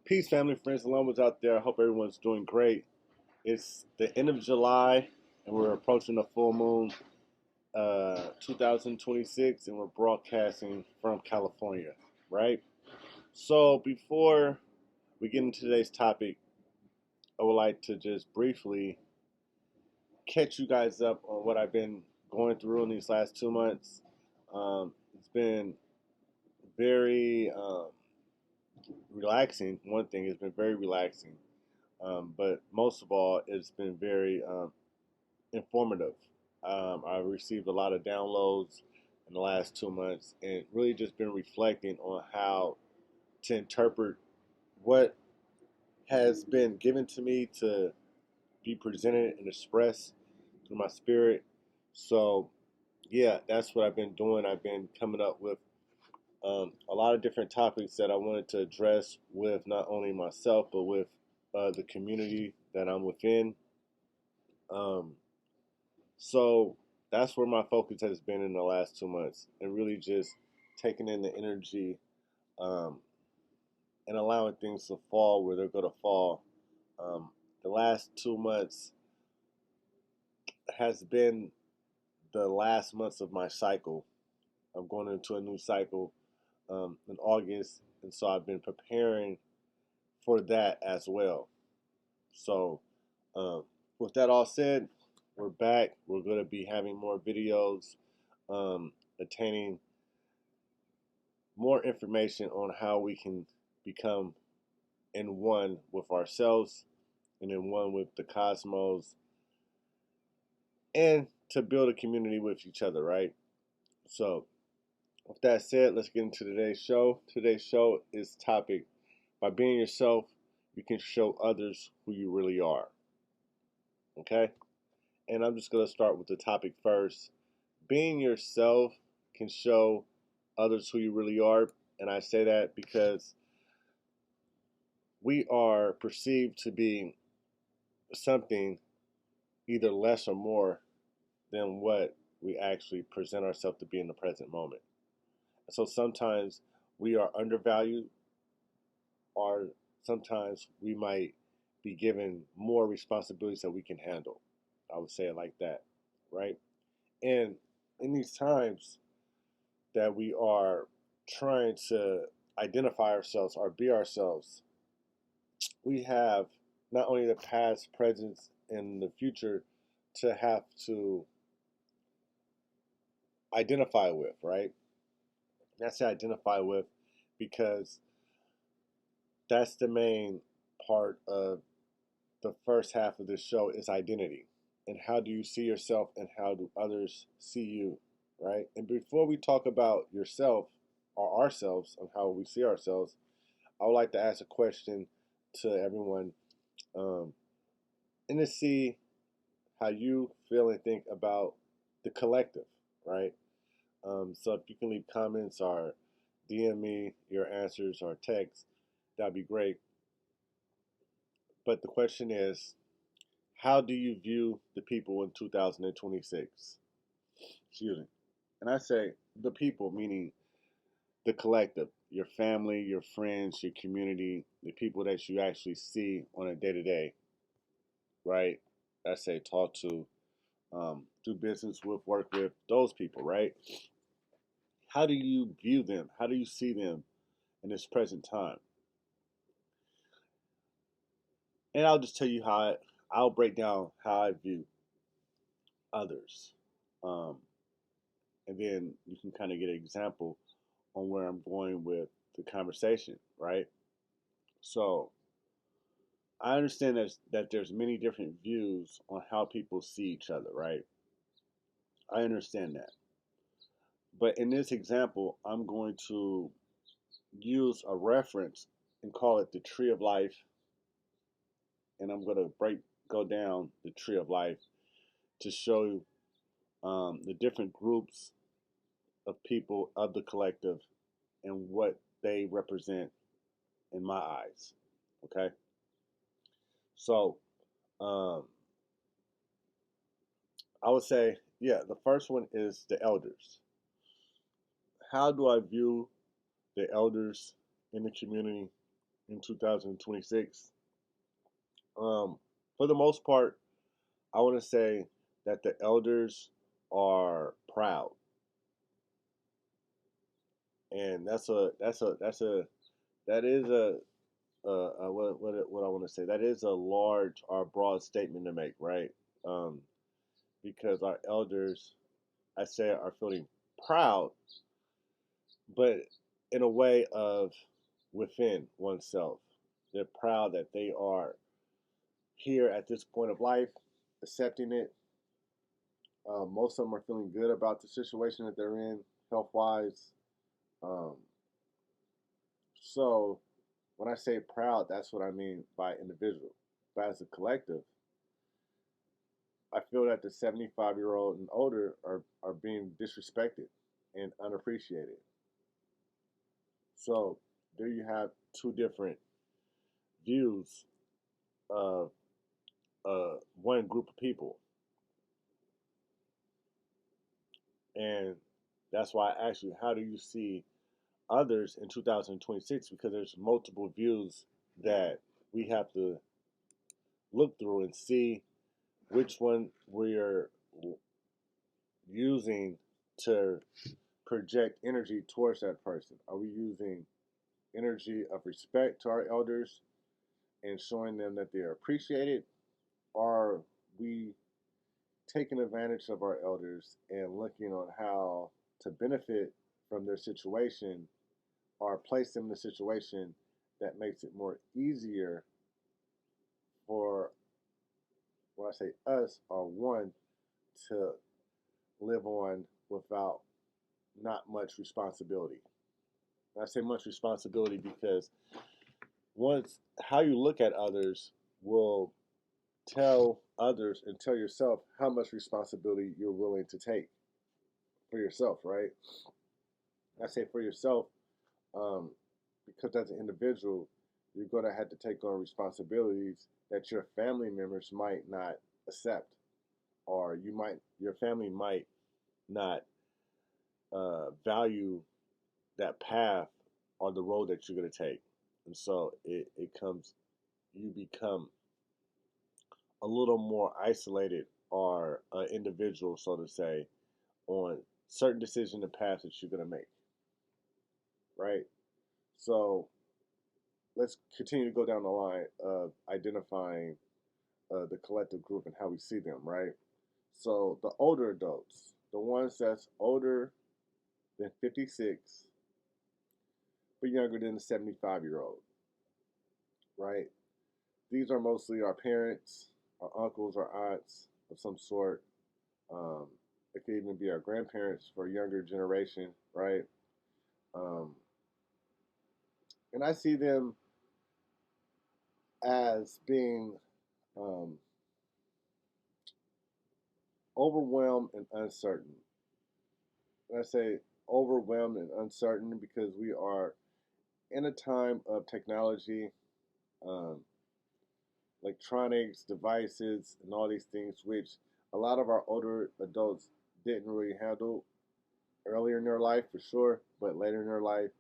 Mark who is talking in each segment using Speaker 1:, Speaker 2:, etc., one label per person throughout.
Speaker 1: Peace, family, friends, and lovers out there. I hope everyone's doing great. It's the end of July, and we're approaching the full moon, 2026, and we're broadcasting from California, right? So, before we get into today's topic, I would like to just briefly catch you guys up on what I've been going through in these last 2 months. It's been very relaxing. One thing, it's been very relaxing. But most of all, it's been very informative. I've received a lot of downloads in the last 2 months and really just been reflecting on how to interpret what has been given to me to be presented and expressed through my spirit. So, yeah, that's what I've been doing. I've been coming up with a lot of different topics that I wanted to address with not only myself, but with the community that I'm within. Um, So that's where my focus has been in the last 2 months, and really just taking in the energy um, and allowing things to fall where they're going to fall. Um, the last 2 months has been the last months of my cycle. I'm going into a new cycle in August, and so I've been preparing for that as well. So, um, with that all said, we're back. We're going to be having more videos, attaining more information on how we can become in one with ourselves and in one with the cosmos and to build a community with each other, right? So, with that said, let's get into today's show. Today's show is topic by being yourself, you can show others who you really are. Okay? And I'm just going to start with the topic first. Being yourself can show others who you really are. And I say that because we are perceived to be something either less or more than what we actually present ourselves to be in the present moment. So sometimes we are undervalued, or sometimes we might be given more responsibilities that we can handle. I would say it like that, right? And in these times that we are trying to identify ourselves or be ourselves, we have not only the past, present, and the future to have to identify with, right? That's to identify with because that's the main part of the first half of this show is identity. And how do you see yourself and how do others see you, right? And before we talk about yourself or ourselves and how we see ourselves, I would like to ask a question to everyone um, and to see how you feel and think about the collective, right? So if you can leave comments or DM me your answers or text, that'd be great. But the question is, how do you view the people in 2026? Excuse me. And I say the people, meaning the collective, your family, your friends, your community, the people that you actually see on a day to day, right? I say talk to, do business with, work with, those people, right? How do you view them? How do you see them in this present time? And I'll just tell you I'll break down how I view others. Um, and then you can kind of get an example on where I'm going with the conversation, right? So I understand that there's many different views on how people see each other, right? I understand that. But in this example, I'm going to use a reference and call it the tree of life, and I'm going to go down the tree of life to show you the different groups of people of the collective and what they represent in my eyes. Okay, so um, I would say, yeah, the first one is the elders. How do I view the elders in the community in 2026. For the most part, I want to say that the elders are proud, and that is what I want to say. That is a large or broad statement to make, right? Um, because our elders, I say, are feeling proud, but in a way of within oneself. They're proud that they are here at this point of life, accepting it. Most of them are feeling good about the situation that they're in, health wise. Um, so, when I say proud, that's what I mean by individual. But as a collective, I feel that the 75-year-old and older are being disrespected and unappreciated. So, there you have two different views of one group of people. And that's why I asked you, how do you see others in 2026? Because there's multiple views that we have to look through and see which one we're using to project energy towards that person. Are we using energy of respect to our elders and showing them that they're appreciated? Or are we taking advantage of our elders and looking on how to benefit from their situation or place them in a situation that makes it more easier for, when I say us or one, to live on without not much responsibility. And I say much responsibility because once how you look at others will tell others and tell yourself how much responsibility you're willing to take for yourself, right? I say for yourself um, because as an individual, you're going to have to take on responsibilities that your family members might not accept, or your family might not value that path or the road that you're going to take. And so you become a little more isolated or an individual, so to say, on certain decisions and paths that you're going to make, right? So let's continue to go down the line of identifying the collective group and how we see them, right? So the older adults, the ones that's older than 56, but younger than the 75-year-old, right? These are mostly our parents, our uncles, our aunts of some sort. Um, it could even be our grandparents for a younger generation, right? Um, and I see them as being um, overwhelmed and uncertain. And I say overwhelmed and uncertain because we are in a time of technology, um, electronics, devices, and all these things, which a lot of our older adults didn't really handle earlier in their life for sure, but later in their life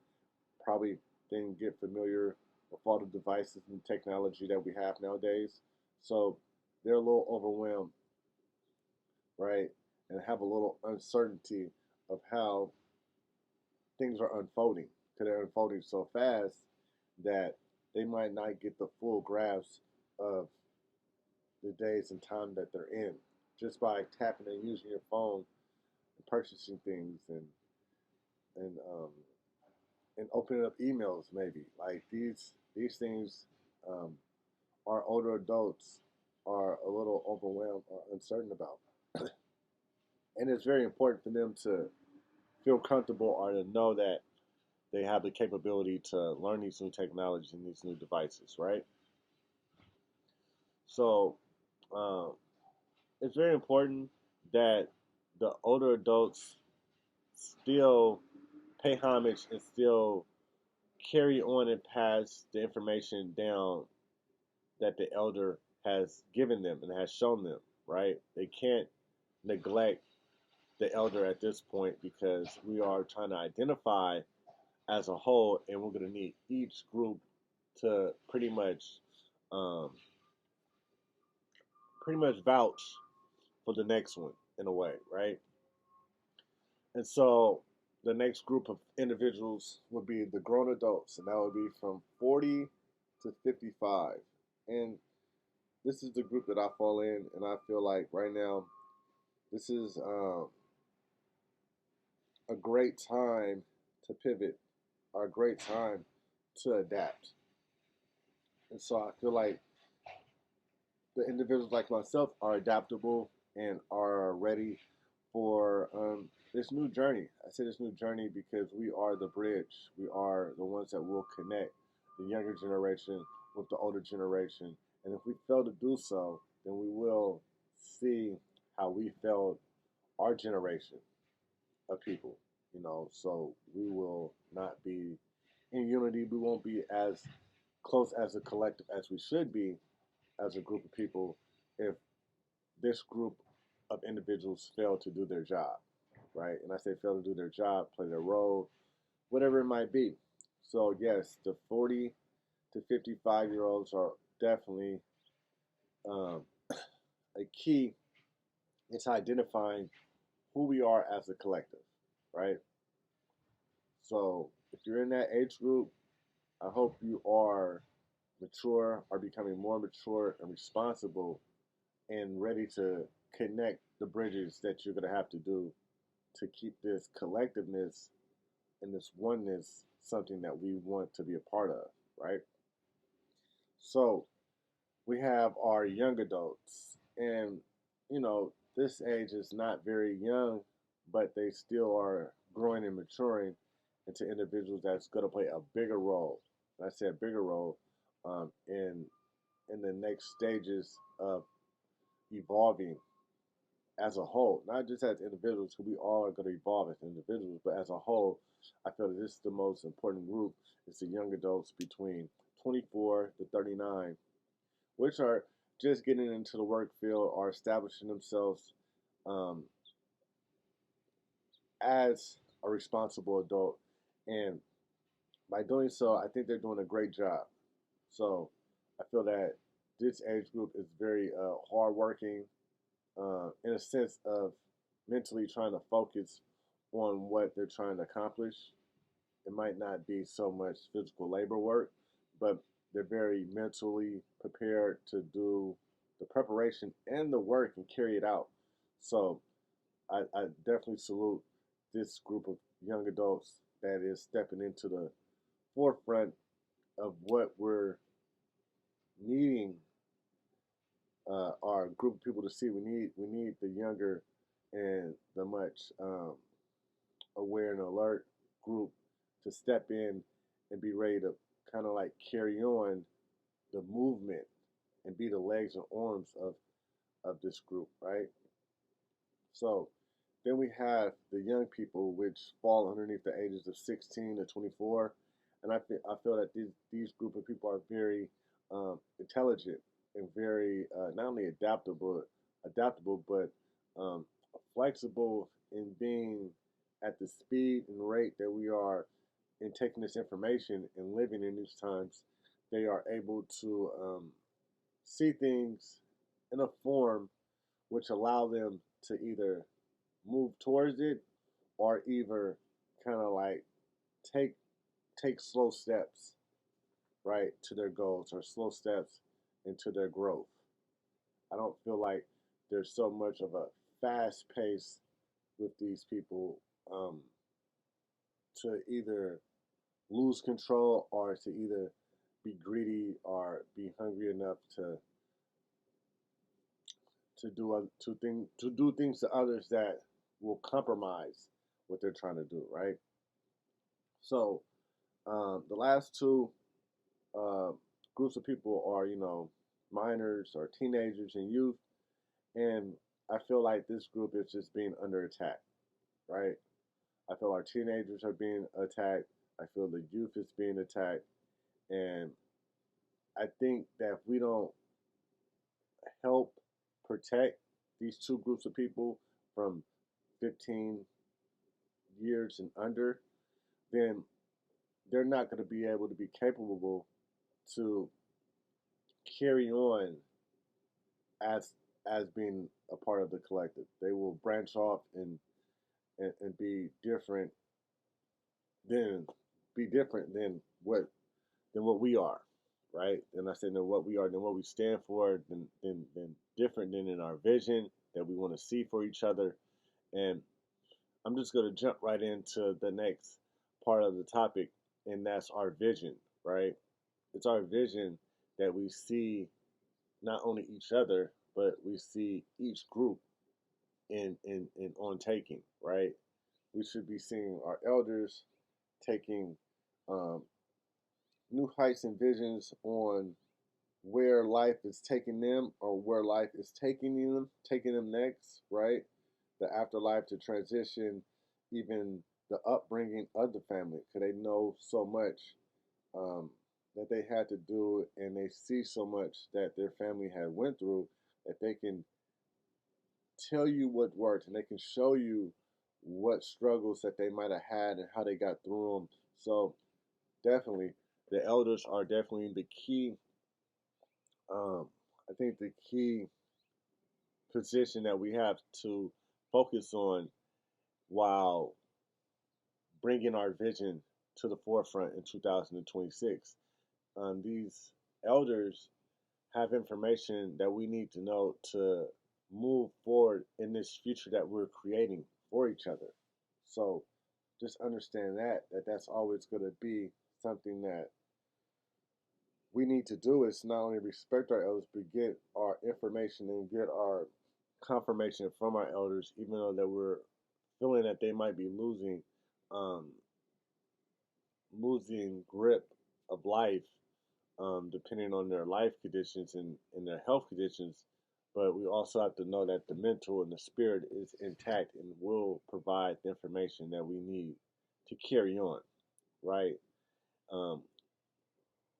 Speaker 1: probably didn't get familiar with all the devices and technology that we have nowadays. So they're a little overwhelmed, right? And have a little uncertainty of how things are unfolding. Because they're unfolding so fast that they might not get the full grasp of the days and time that they're in just by tapping and using your phone and purchasing things and and opening up emails maybe like these things um, our older adults are a little overwhelmed or uncertain about, and it's very important for them to feel comfortable or to know that they have the capability to learn these new technologies and these new devices, right? So um, it's very important that the older adults still pay homage and still carry on and pass the information down that the elder has given them and has shown them, right? They can't neglect the elder at this point because we are trying to identify as a whole and we're going to need each group to um, pretty much vouch for the next one in a way, right? And so the next group of individuals would be the grown adults, and that would be from 40 to 55. And this is the group that I fall in, and I feel like right now this is a great time to pivot, or a great time to adapt. And so I feel like the individuals like myself are adaptable and are ready for this new journey. I say this new journey because we are the bridge. We are the ones that will connect the younger generation with the older generation. And if we fail to do so, then we will see how we failed our generation of people. So we will not be in unity. We won't be as close as a collective as we should be as a group of people if this group of individuals fail to do their job, right? And I say fail to do their job, play their role, whatever it might be. So yes, the 40 to 55-year olds are definitely um, a key into identifying who we are as a collective, right? So if you're in that age group, I hope you are mature, are becoming more mature and responsible and ready to connect the bridges that you're going to have to do to keep this collectiveness and this oneness something that we want to be a part of, right? So we have our young adults, and this age is not very young, but they still are growing and maturing into individuals that's going to play a bigger role. And I say a bigger role in the next stages of evolving as a whole, not just as individuals, who we all are going to evolve as individuals, but as a whole. I feel that this is the most important group. It's the young adults between 24 to 39, which are just getting into the work field or establishing themselves um, as a responsible adult. And by doing so, I think they're doing a great job. So I feel that this age group is very hardworking, in a sense of mentally trying to focus on what they're trying to accomplish. It might not be so much physical labor work, but they're very mentally prepared to do the preparation and the work and carry it out. So I definitely salute this group of young adults that is stepping into the forefront of what we're needing our group of people to see. We need the younger and the much aware and alert group to step in and be ready to kind of like carry on the movement and be the legs and arms of this group, right? So then we have the young people, which fall underneath the ages of 16 to 24, and I feel that these group of people are very intelligent and very not only adaptable, but um, flexible in being at the speed and rate that we are in taking this information and living in these times. They are able to see things in a form which allow them to either move towards it or either kind of like take take slow steps, right, to their goals, or slow steps into their growth. I don't feel like there's so much of a fast pace with these people um, to either lose control or to either be greedy or be hungry enough to do things to others that will compromise what they're trying to do, right? So the last two uh, groups of people are minors or teenagers and youth, and I feel like this group is just being under attack, right? I feel our teenagers are being attacked. I feel the youth is being attacked, and I think that if we don't help protect these two groups of people from 15 years and under, then they're not going to be able to be capable to carry on as being a part of the collective. They will branch off and than be different than what we are, right? And I said than what we are, than what we stand for, than different than in our vision that we want to see for each other. And I'm just gonna jump right into the next part of the topic, and that's our vision, right? It's our vision that we see not only each other, but we see each group in on taking, right? We should be seeing our elders taking um, new heights and visions on where life is taking them or where life is taking them next, right? The afterlife, to transition, even the upbringing of the family, because they know so much um, that they had to do, and they see so much that their family had went through, that they can tell you what worked, and they can show you what struggles that they might have had and how they got through them. So definitely, the elders are definitely the key. Um, I think the key position that we have to focus on while bringing our vision to the forefront in 2026. These elders have information that we need to know to move forward in this future that we're creating for each other. So just understand that that's always going to be something that we need to do, is not only respect our elders, but get our information and get our confirmation from our elders, even though that we're feeling that they might be um, losing grip of life, depending on their life conditions and their health conditions. But we also have to know that the mental and the spirit is intact and will provide the information that we need to carry on, right? Um,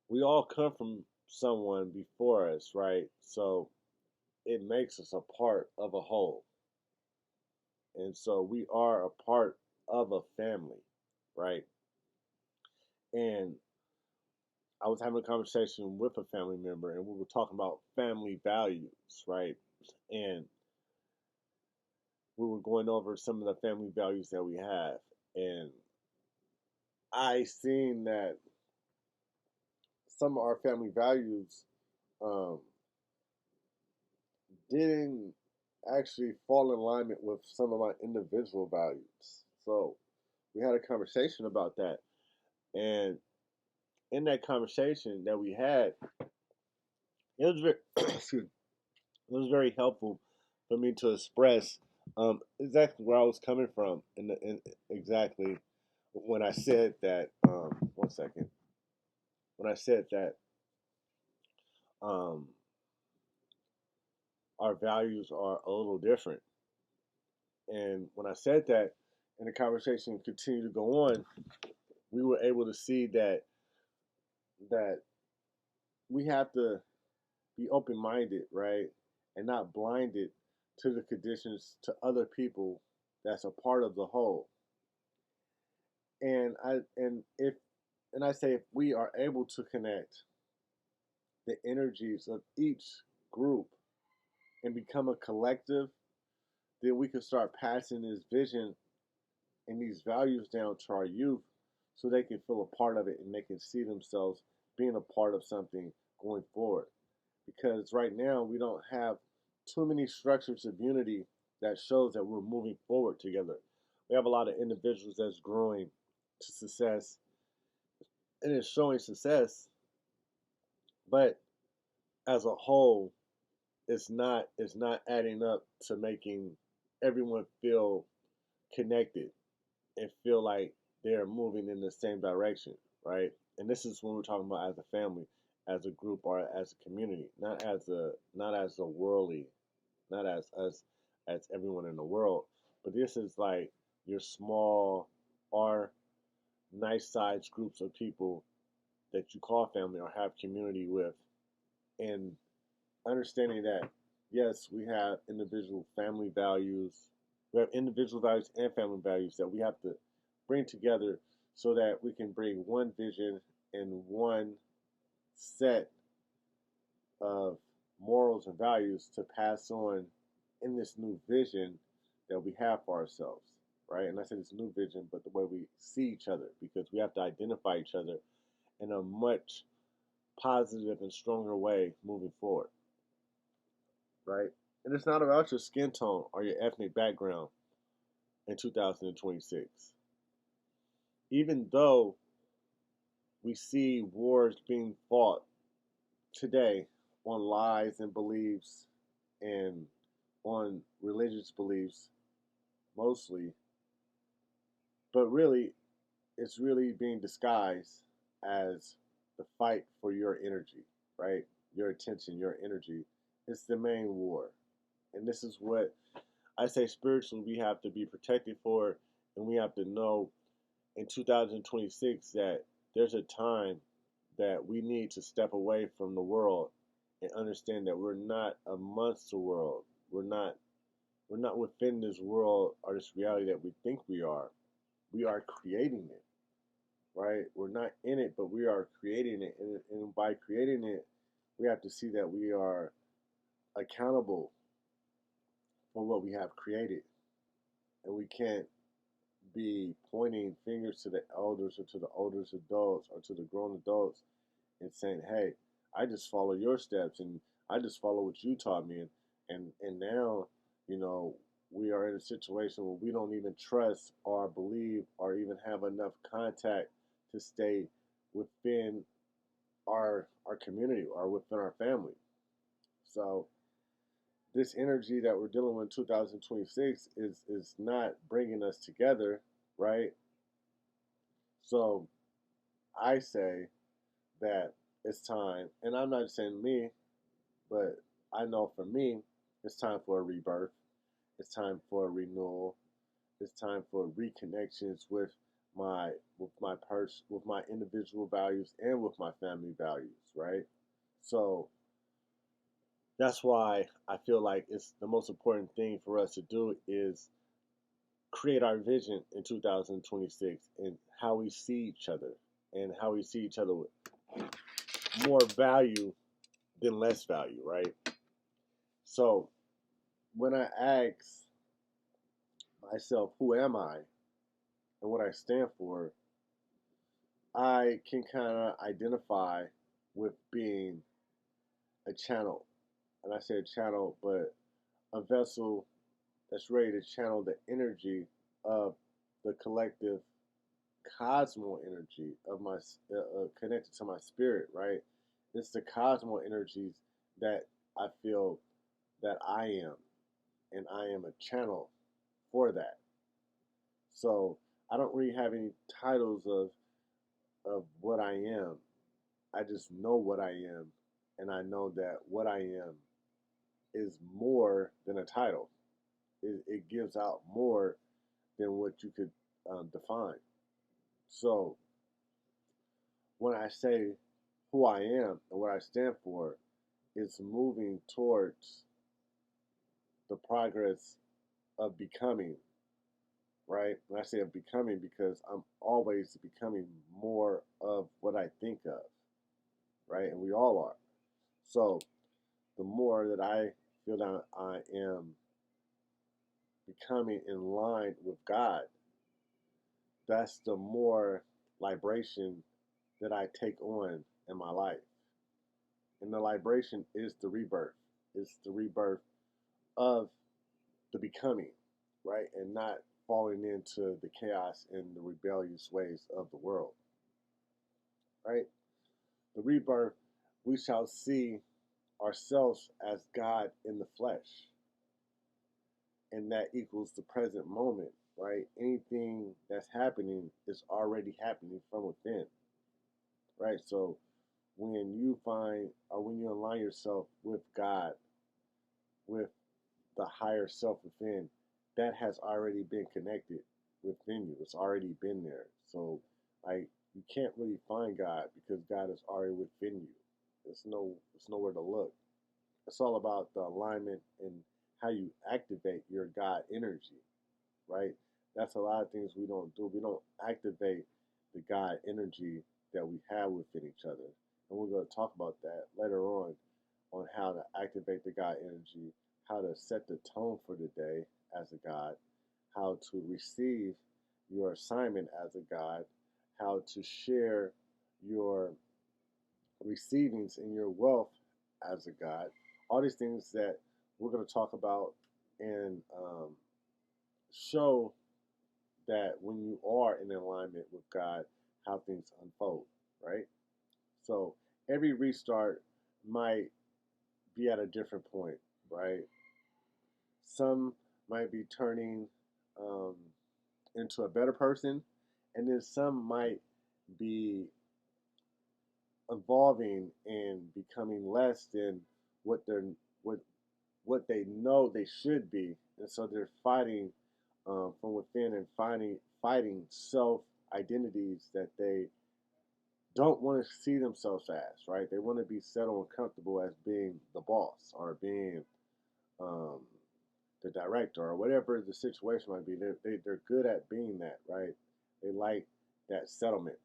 Speaker 1: we all come from someone before us, right? So it makes us a part of a whole. And so we are a part of a family, right? And I was having a conversation with a family member, and we were talking about family values, right? And we were going over some of the family values that we have. And I seen that some of our family values um, didn't actually fall in alignment with some of my individual values. So we had a conversation about that. And in that conversation that we had, it was very, excuse me, it was very helpful for me to express exactly where I was coming from, and exactly when I said that. One second. When I said that um, our values are a little different, and when I said that, and the conversation continued to go on, we were able to see that we have to be open minded, right, and not blinded to the conditions to other people that's a part of the whole. And I say if we are able to connect the energies of each group and become a collective, then we can start passing this vision and these values down to our youth so they can feel a part of it and they can see themselves being a part of something going forward. Because right now we don't have too many structures of unity that shows that we're moving forward together. We have a lot of individuals that's growing to success and it's showing success, but as a whole, it's not adding up to making everyone feel connected and feel like they're moving in the same direction, right? And this is when we're talking about as a family, as a group, or as a community, not as a worldly, not as us as everyone in the world, but this is like your small or nice sized groups of people that you call family or have community with, and understanding that yes, we have individual family values, we have individual values and family values that we have to bring together so that we can bring one vision and one set of morals and values to pass on in this new vision that we have for ourselves, right? And I said it's new vision, but the way we see each other, because we have to identify each other in a much positive and stronger way moving forward, right? And it's not about your skin tone or your ethnic background in 2026. Even though we see wars being fought today on lies and beliefs and on religious beliefs mostly, but really it's really being disguised as the fight for your energy, right? Your attention, your energy. It's the main war. And this is what I say spiritually we have to be protected for, and we have to know in 2026 that there's a time that we need to step away from the world and understand that we're not amongst the world. We're not within this world or this reality that we think we are. We are creating it, right? We're not in it, but we are creating it. And by creating it, we have to see that we are accountable for what we have created. And we can't be pointing fingers to the elders or to the oldest adults or to the grown adults and saying, "Hey, I just follow your steps and I just follow what you taught me." And now, you know, we are in a situation where we don't even trust or believe or even have enough contact to stay within our community or within our family. So this energy that we're dealing with in 2026 is not bringing us together, right? So I say that it's time, and I'm not saying me, but I know for me, it's time for a rebirth. It's time for a renewal. It's time for reconnections my with my individual values and with my family values, right? So that's why I feel like it's the most important thing for us to do is create our vision in 2026 and how we see each other and how we see each other with more value than less value, right? So when I ask myself, who am I and what I stand for, I can kind of identify with being a channel. And I say a channel, but a vessel that's ready to channel the energy of the collective cosmo energy of my connected to my spirit, right? It's the cosmo energies that I feel that I am, and I am a channel for that. So I don't really have any titles of what I am. I just know what I am, and I know that what I am is more than a title. It gives out more than what you could define. So when I say who I am and what I stand for, it's moving towards the progress of becoming, right? And I say of becoming because I'm always becoming more of what I think of, right? And we all are. So the more that I feel that I am becoming in line with God, that's the more vibration that I take on in my life. And the vibration is the rebirth. It's the rebirth of the becoming, right? And not falling into the chaos and the rebellious ways of the world, right? The rebirth, we shall see ourselves as God in the flesh. And that equals the present moment, right? Anything that's happening is already happening from within, right? So when you find or when you align yourself with God, with the higher self within, that has already been connected within you. It's already been there. So like you can't really find God because God is already within you. It's nowhere to look. It's all about the alignment and how you activate your God energy, right? That's a lot of things we don't do. We don't activate the God energy that we have within each other. and we're going to talk about that later on how to activate the God energy, how to set the tone for the day as a God, how to receive your assignment as a God, how to share your receivings in your wealth as a God. All these things that we're going to talk about and show that when you are in alignment with God, how things unfold, right? So every restart might be at a different point, right? Some might be turning um, into a better person, and then some might be evolving and becoming less than what they're what what they know they should be, and so they're fighting from within and fighting self identities that they don't want to see themselves as, right? They want to be settled and comfortable as being the boss or being um, the director or whatever the situation might be. They're good at being that, right? They like that settlement.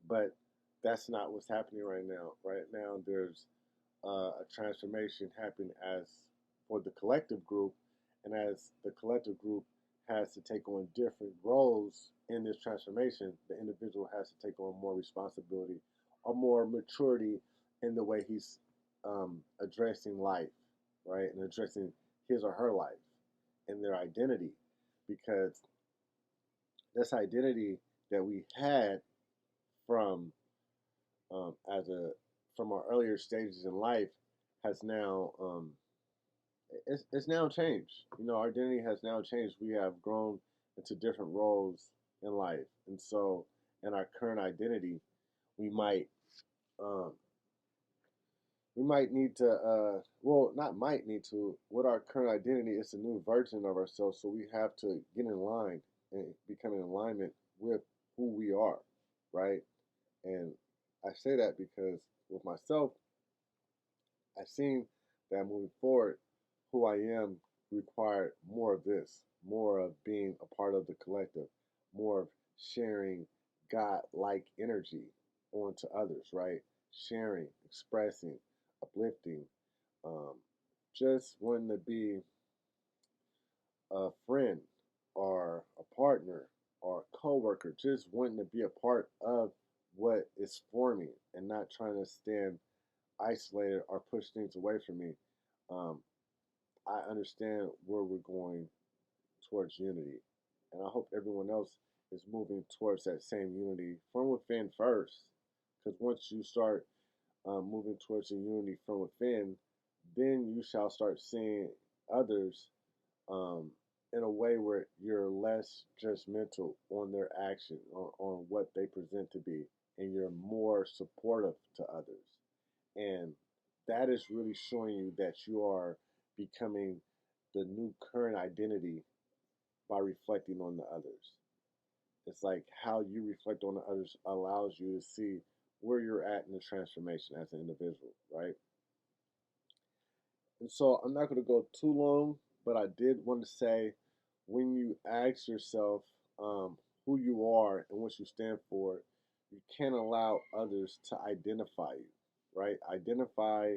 Speaker 1: But that's not what's happening right now. Right now, there's a transformation happening as for the collective group, and as the collective group has to take on different roles in this transformation, the individual has to take on more responsibility or more maturity in the way he's addressing life, right, and addressing his or her life and their identity, because this identity that we had from as a from our earlier stages in life has now it's now changed. You know, our identity has now changed. We have grown into different roles in life, and so in our current identity, we might um, we might need to well, not might need to. With our current identity, it's a new version of ourselves, so we have to get in line and become in alignment with who we are, right? And I say that because with myself, I've seen that moving forward, who I am required more of this, more of being a part of the collective, more of sharing God like energy onto others, right? Sharing, expressing, uplifting, um, just wanting to be a friend or a partner or a coworker, just wanting to be a part of what is forming and not trying to stand isolated or push things away from me. Um, I understand where we're going towards unity, and I hope everyone else is moving towards that same unity from within first. Because once you start moving towards the unity from within, then you shall start seeing others um, in a way where you're less judgmental on their action or on what they present to be, and you're more supportive to others. And that is really showing you that you are becoming the new current identity by reflecting on the others. It's like how you reflect on the others allows you to see where you're at in the transformation as an individual, right? And so I'm not going to go too long, but I did want to say when you ask yourself who you are and what you stand for, you can't allow others to identify you, right? Identify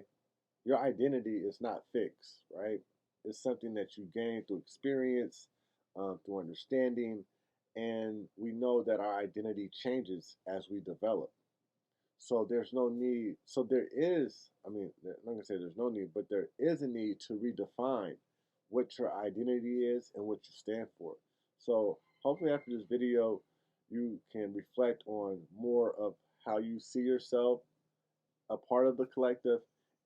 Speaker 1: your identity is not fixed, right? It's something that you gain through experience, through understanding, and we know that our identity changes as we develop. So there's no need. So there is, I mean, I'm not gonna say there's no need, but there is a need to redefine what your identity is and what you stand for. So hopefully after this video, you can reflect on more of how you see yourself a part of the collective,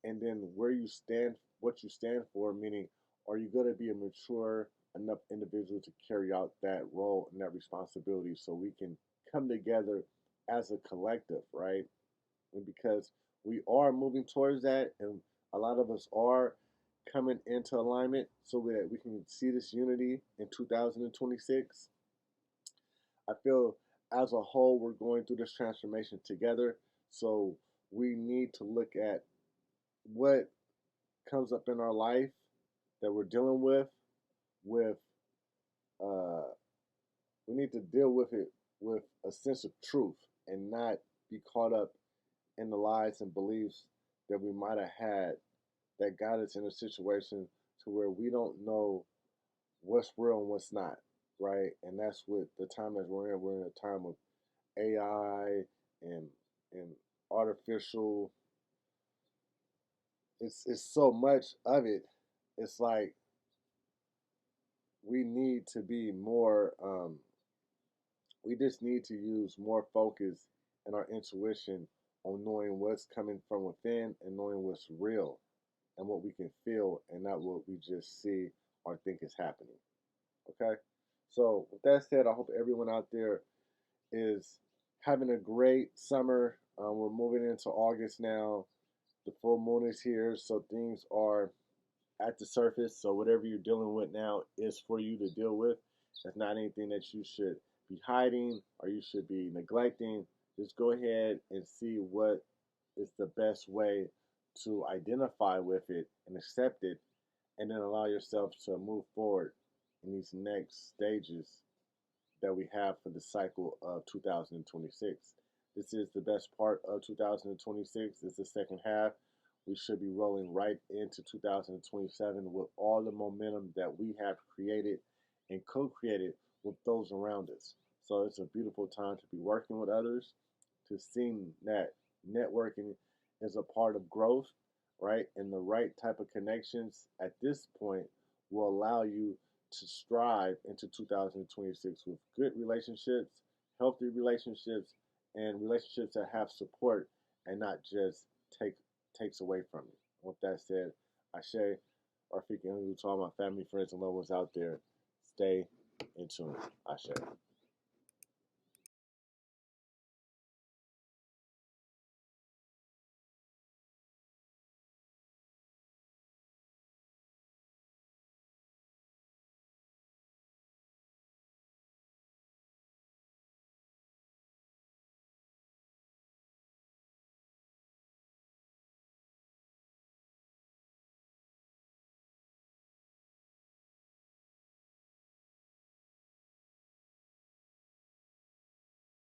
Speaker 1: and then where you stand, what you stand for, meaning are you going to be a mature enough individual to carry out that role and that responsibility so we can come together as a collective, right? And because we are moving towards that, and a lot of us are coming into alignment so that we can see this unity in 2026. I feel as a whole, we're going through this transformation together. So we need to look at what comes up in our life that we're dealing with uh, we need to deal with it with a sense of truth and not be caught up and the lies and beliefs that we might have had that got us in a situation to where we don't know what's real and what's not, right? And that's what the time that we're in. We're in a time of AI and and artificial. It's so much of it. It's like we need to be more. We just need to use more focus and our intuition on knowing what's coming from within and knowing what's real and what we can feel and not what we just see or think is happening. Okay? So, with that said, I hope everyone out there is having a great summer. We're moving into August now. The full moon is here, so things are at the surface. So whatever you're dealing with now is for you to deal with. It's not anything that you should be hiding or you should be neglecting. Just go ahead and see what is the best way to identify with it and accept it, and then allow yourself to move forward in these next stages that we have for the cycle of 2026. This is the best part of 2026. It's the second half. We should be rolling right into 2027 with all the momentum that we have created and co-created with those around us. So it's a beautiful time to be working with others, to seeing that networking is a part of growth, right? And the right type of connections at this point will allow you to strive into 2026 with good relationships, healthy relationships, and relationships that have support and not just takes away from you. With that said, Ashe, Rafiki, and to all my family, friends, and loved ones out there, stay in tune. Ashe.